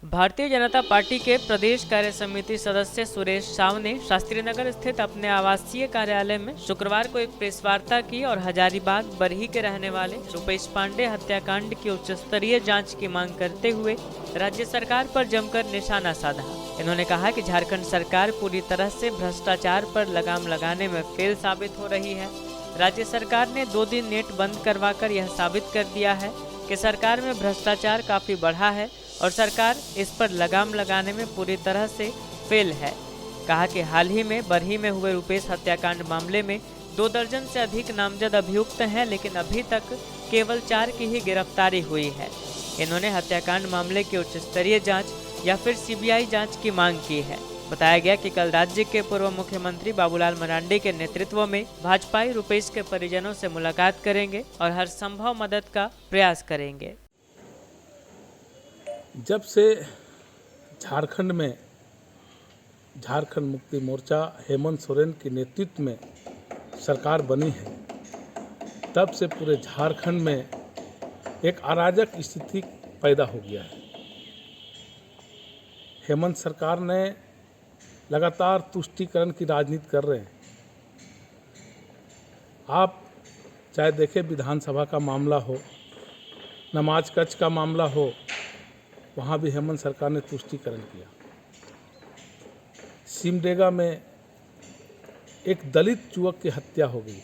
Bharatiya Janata party के प्रदेश कार्य समिति सदस्य सुरेश साव ने शास्त्रीनगर स्थित अपने आवासीय कार्यालय में शुक्रवार को एक प्रेस वार्ता की और हजारीबाग बरही के रहने वाले रुपेश पांडे हत्याकांड की उच्च स्तरीय जांच की मांग करते हुए राज्य सरकार पर जमकर निशाना साधा। इन्होंने कहा कि झारखंड सरकार पूरी तरह से भ्रष्टाचार पर लगाम लगाने में फेल साबित हो रही है। राज्य सरकार ने 2 दिन नेट बंद करवाकर यह साबित कर दिया है कि सरकार में भ्रष्टाचार काफी बढ़ा है और सरकार इस पर लगाम लगाने में पूरी तरह से फेल है। कहा कि हाल ही में बरही में हुए रुपेश हत्याकांड मामले में 2 दर्जन से अधिक नामजद अभियुक्त हैं, लेकिन अभी तक केवल 4 की ही गिरफ्तारी हुई है। इन्होंने हत्याकांड मामले की उच्च स्तरीय जांच या फिर सीबीआई जांच की मांग की है। बताया गया कि कल राज्य के पूर्व मुख्यमंत्री बाबूलाल मरांडी के नेतृत्व में भाजपाई रुपेश के परिजनों से मुलाकात करेंगे और हर संभव मदद का प्रयास करेंगे। जब से झारखंड में झारखंड मुक्ति मोर्चा हेमंत सोरेन के नेतृत्व में सरकार बनी है, तब से पूरे झारखंड में एक अराजक स्थिति पैदा हो गया है। हेमंत सरकार ने लगातार तुष्टीकरण की राजनीति कर रहे हैं। आप चाहे देखें, विधानसभा का मामला हो, नमाज कच का मामला हो, वहाँ भी हेमंत सरकार ने तुष्टीकरण किया। सिमडेगा में एक दलित युवक की हत्या हो गई।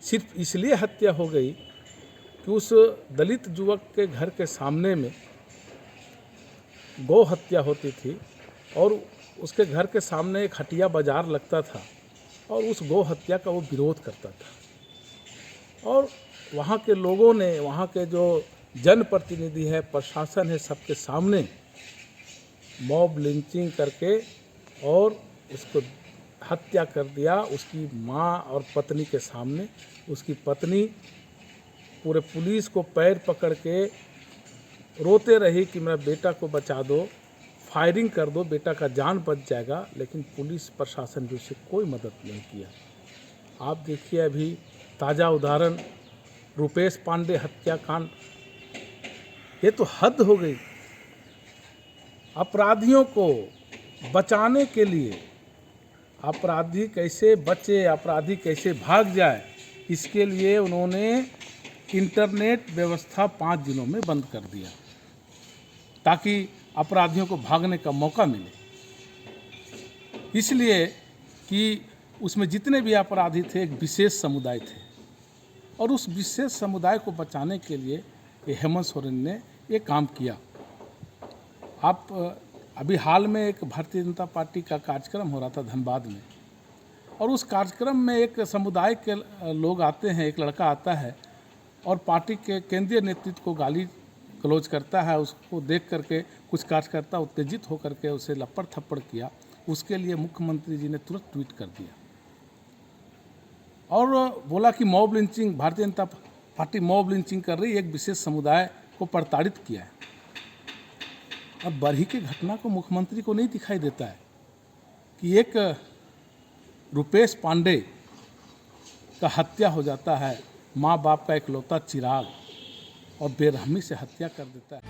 सिर्फ इसलिए हत्या हो गई कि उस दलित युवक के घर के सामने में गौ हत्या होती थी और उसके घर के सामने एक हटिया बाजार लगता था और उस गौ हत्या का वो विरोध करता था। और वहाँ के लोगों ने, वहाँ के जो जनप्रतिनिधि है, प्रशासन है, सबके सामने मॉब लिंचिंग करके और उसको हत्या कर दिया। उसकी माँ और पत्नी के सामने उसकी पत्नी पूरे पुलिस को पैर पकड़ के रोते रही कि मेरा बेटा को बचा दो, फायरिंग कर दो, बेटा का जान बच जाएगा। लेकिन पुलिस प्रशासन भी उससे कोई मदद नहीं किया। आप देखिए, अभी ताज़ा उदाहरण रुपेश पांडे हत्याकांड, ये तो हद हो गई। अपराधियों को बचाने के लिए, अपराधी कैसे बचे, अपराधी कैसे भाग जाए, इसके लिए उन्होंने इंटरनेट व्यवस्था 5 दिनों में बंद कर दिया ताकि अपराधियों को भागने का मौका मिले। इसलिए कि उसमें जितने भी अपराधी थे एक विशेष समुदाय थे और उस विशेष समुदाय को बचाने के लिए ये हेमंत सोरेन ने ये काम किया। आप अभी हाल में एक भारतीय जनता पार्टी का कार्यक्रम हो रहा था धनबाद में, और उस कार्यक्रम में एक समुदाय के लोग आते हैं, एक लड़का आता है और पार्टी के केंद्रीय नेतृत्व को गाली गलौज करता है। उसको देख करके कुछ कार्यकर्ता उत्तेजित होकर के उसे लपड़ थप्पड़ किया। उसके लिए मुख्यमंत्री जी ने तुरंत ट्वीट कर दिया और बोला कि mob lynching, Bharatiya Janata party mob lynching कर रही है, एक विशेष समुदाय को प्रताड़ित किया है। अब बरही की घटना को मुख्यमंत्री को नहीं दिखाई देता है कि एक रुपेश पांडे का हत्या हो जाता है, माँ बाप का इकलौता चिराग, और बेरहमी से हत्या कर देता है।